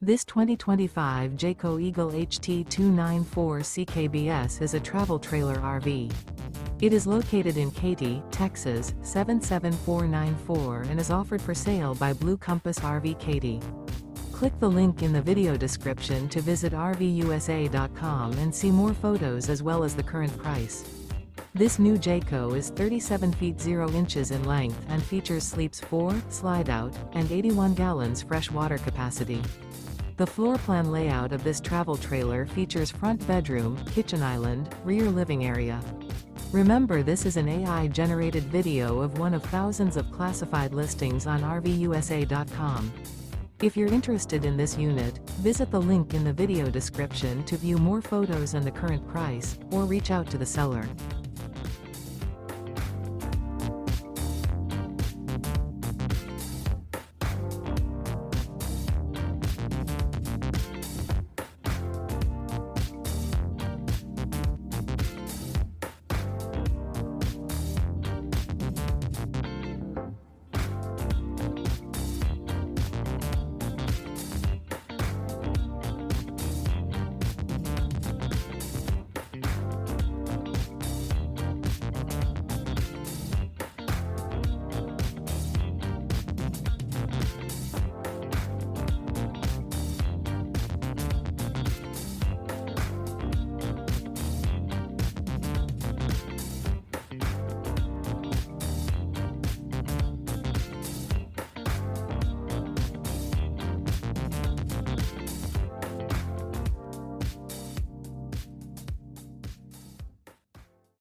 This 2025 Jayco Eagle HT 294 CKBS is a travel trailer RV. It is located in Katy, Texas, 77494 and is offered for sale by Blue Compass RV Katy. Click the link in the video description to visit RVUSA.com and see more photos as well as the current price. This new Jayco is 37 feet 0 inches in length and features sleeps 4, Slideout, and 81 gallons fresh water capacity. The floor plan layout of this travel trailer features front bedroom, kitchen island, rear living area. Remember, this is an AI-generated video of one of thousands of classified listings on RVUSA.com. If you're interested in this unit, visit the link in the video description to view more photos and the current price, or reach out to the seller.